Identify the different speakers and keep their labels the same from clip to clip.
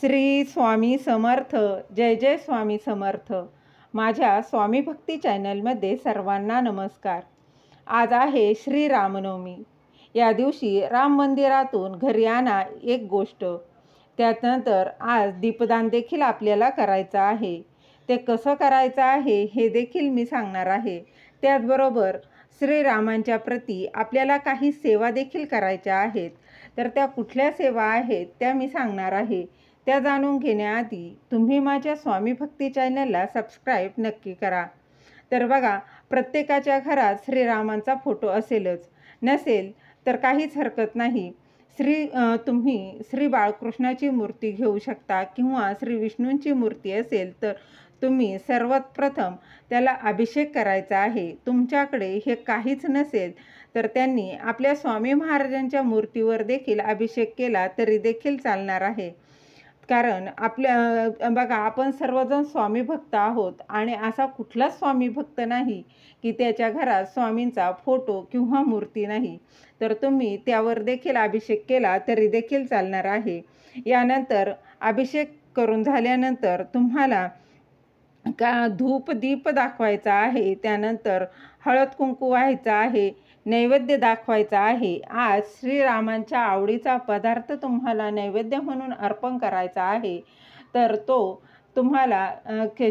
Speaker 1: श्री स्वामी समर्थ. जय जय स्वामी समर्थ. माझ्या स्वामी भक्ती चॅनलमध्ये सर्वांना नमस्कार. आज आहे श्री रामनवमी. या दिवशी राम मंदिरातून घरी आणा एक गोष्ट. त्यानंतर आज दीपदान देखील आपल्याला करायचं आहे. ते कसं करायचं आहे हे देखील मी सांगणार आहे. त्याचबरोबर श्रीरामांच्या प्रती आपल्याला काही सेवा देखील करायच्या आहेत. तर त्या कुठल्या सेवा आहेत त्या मी सांगणार आहे. त्या जाणून घेण्याआधी तुम्ही माझ्या स्वामी भक्ती चॅनलला सबस्क्राईब नक्की करा. तर बघा, प्रत्येकाच्या घरात श्रीरामांचा फोटो असेलच. नसेल तर काहीच हरकत नाही. तुम्ही श्री बाळकृष्णाची मूर्ती घेऊ शकता किंवा श्री विष्णूंची मूर्ती असेल तर तुम्ही सर्वात प्रथम त्याला अभिषेक करायचा आहे. तुमच्याकडे हे काहीच नसेल तर त्यांनी आपल्या स्वामी महाराजांच्या मूर्तीवर देखील अभिषेक केला तरी देखील चालणार आहे. कारण बघा, आपण सर्वजण स्वामी भक्त आहोत आणि असा कुठलाच स्वामी भक्त नाही की त्याच्या घरात स्वामींचा फोटो किंवा मूर्ती नाही. तर तुम्ही त्यावर देखील अभिषेक केला तरी देखील चालणार आहे. यानंतर अभिषेक करून झाल्यानंतर तुम्हाला धूप दीप दाखवायचा आहे. त्यानंतर हळद कुंकू व्हायचा आहे, नैवेद्य दाखवायचा आहे. आज श्रीरामांच्या आवडीचा पदार्थ तुम्हाला नैवेद्य म्हणून अर्पण करायचा आहे. तर तो तुम्हाला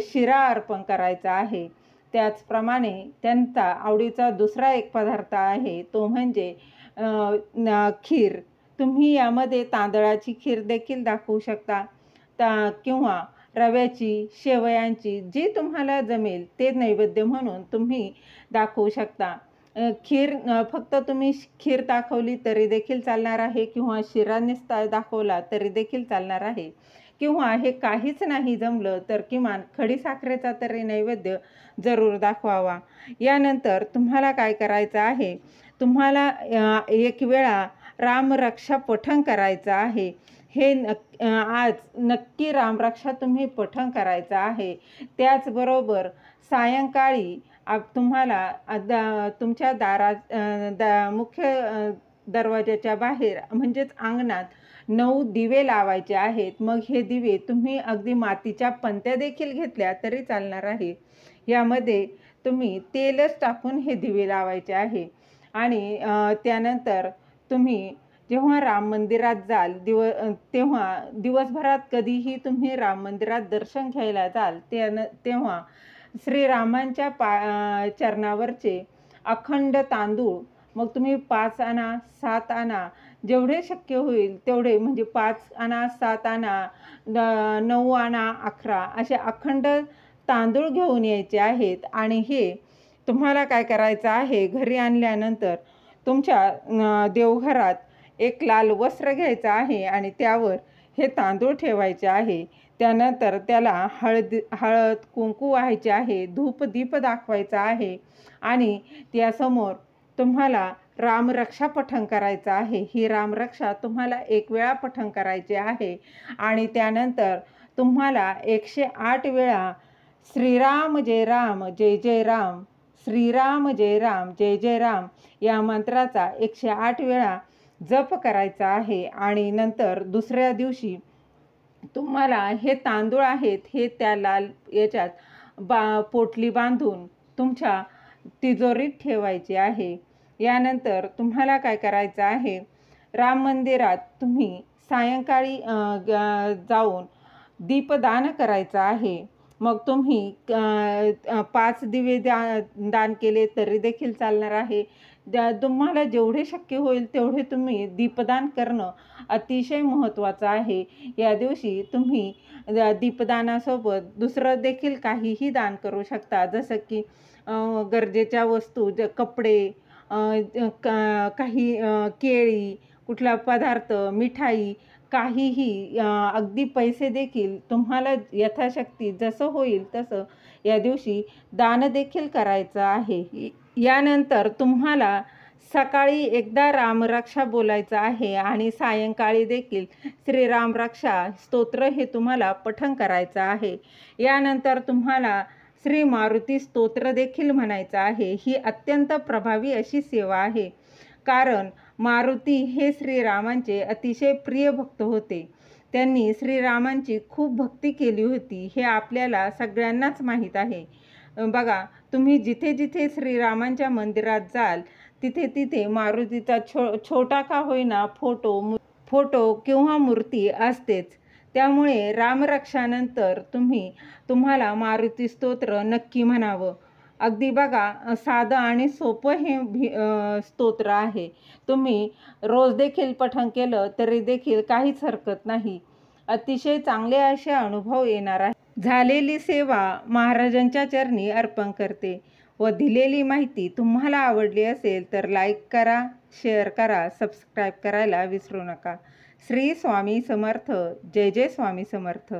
Speaker 1: शिरा अर्पण करायचा आहे. त्याचप्रमाणे त्यांचा आवडीचा दुसरा एक पदार्थ आहे तो म्हणजे खीर. तुम्ही यामध्ये तांदळाची खीर देखील दाखवू शकता किंवा रव्याची, शेवयांची, जी तुम्हाला जमेल ते नैवेद्य म्हणून तुम्ही दाखवू शकता. खीर फक्त तुम्ही खीर दाखवली तरी देखील चालणार आहे किंवा शिरा नुसता दाखवला तरी देखील चालणार आहे. किंवा हे काहीच नाही जमलं तर किमान खडीसाखरेचा तरी नैवेद्य जरूर दाखवावा. यानंतर तुम्हाला काय करायचं आहे, तुम्हाला एक वेळा रामरक्षा पठण करायचं आहे. हे आज नक्की रामरक्षा तुम्ही पठण करायचं आहे. त्याचबरोबर सायंकाळी तुम्हाला तुमच्या मुख्य दरवाजाच्या बाहेर म्हणजेच अंगणात 9 दिवे लावायचे आहेत. मग हे दिवे तुम्ही अगदी मातीच्या पंत्या देखील घेतल्या तरी चालणार आहे. यामध्ये तुम्ही तेलच टाकून हे दिवे लावायचे आहे. आणि त्यानंतर तुम्ही जेव्हा राम मंदिरात जाल तेव्हा दिवसभरात कधीही तुम्ही राम मंदिरात दर्शन घ्यायला जाल तेव्हा श्रीरामांच्या चरणावरचे अखंड तांदूळ मग तुम्ही 5 आणा, 7 आणा, जेवढे शक्य होईल तेवढे, म्हणजे 5 आणा, 7 आणा, 9 आणा, 11 असे अखंड तांदूळ घेऊन यायचे आहेत. आणि हे तुम्हाला काय करायचं आहे, घरी आणल्यानंतर तुमच्या देवघरात एक लाल वस्त्र घ्यायचं आहे आणि त्यावर हे तांदूळ ठेवायचे आहे. त्यानंतर त्याला हळद कुंकू व्हायचे आहे, धूप दीप दाखवायचा आहे आणि त्यासमोर तुम्हाला रामरक्षा पठण करायचं आहे. ही रामरक्षा तुम्हाला एक वेळा पठण करायची आहे. आणि त्यानंतर तुम्हाला 108 वेळा श्रीराम जय राम जय जय राम, श्रीराम जय राम जय जय राम या मंत्राचा 108 वेळा जप करायचा आहे. आणि नंतर दुसऱ्या दिवशी तुम्हाला हे तांदूळ आहेत हे त्या लाल याच्यात पोटली बांधून तुमच्या तिजोरीत ठेवायचे आहे. यानंतर तुम्हाला काय करायचं आहे, राम मंदिरात तुम्ही सायंकाळी जाऊन दीपदान करायचं आहे. मग तुम्ही 5 दिवे दान केले तरी देखील चालणार आहे. तुम्हाला जेवढे शक्य होईल तेवढे तुम्ही दीपदान करणं अतिशय महत्त्वाचं आहे. या दिवशी तुम्ही दीपदानासोबत दुसरं देखील काहीही दान करू शकता. जसं की गरजेच्या वस्तू, कपडे, काही केळी, कुठला पदार्थ, मिठाई, काहीही, अगदी पैसे देखील तुम्हाला यथाशक्ती जसं होईल तसं या दिवशी दान देखील करायचं आहे. यानंतर तुम्हाला सकाळी एकदा रामरक्षा बोलायचं आहे आणि सायंकाळी देखील श्रीरामरक्षा स्तोत्र हे तुम्हाला पठण करायचं आहे. यानंतर तुम्हाला श्री मारुती स्तोत्र देखील म्हणायचं आहे. ही अत्यंत प्रभावी अशी सेवा आहे. कारण मारुती हे श्रीरामांचे अतिशय प्रिय भक्त होते. त्यांनी श्रीरामांची खूप भक्ती केली होती हे आपल्याला सगळ्यांनाच माहीत आहे. बघा, तुम्ही जिथे जिथे श्रीरामांच्या मंदिरात जाल तिथे तिथे मारुतीचा छोटा का होईना फोटो किंवा मूर्ती असतेच. त्यामुळे रामरक्षानंतर तुम्हाला मारुती स्तोत्र नक्की म्हणावं. अगदी बघा, साधं आणि सोपं हे स्तोत्र आहे. तुम्ही रोज देखील पठण केलं तरी देखील काहीच हरकत नाही. अतिशय चांगले असे अनुभव येणार आहे. झालेली सेवा महाराजांच्या चरणी अर्पण करते. व दिलेली माहिती तुम्हाला आवडली असेल तर लाईक करा, शेअर करा, सबस्क्राईब करायला विसरू नका. श्री स्वामी समर्थ. जय जय स्वामी समर्थ.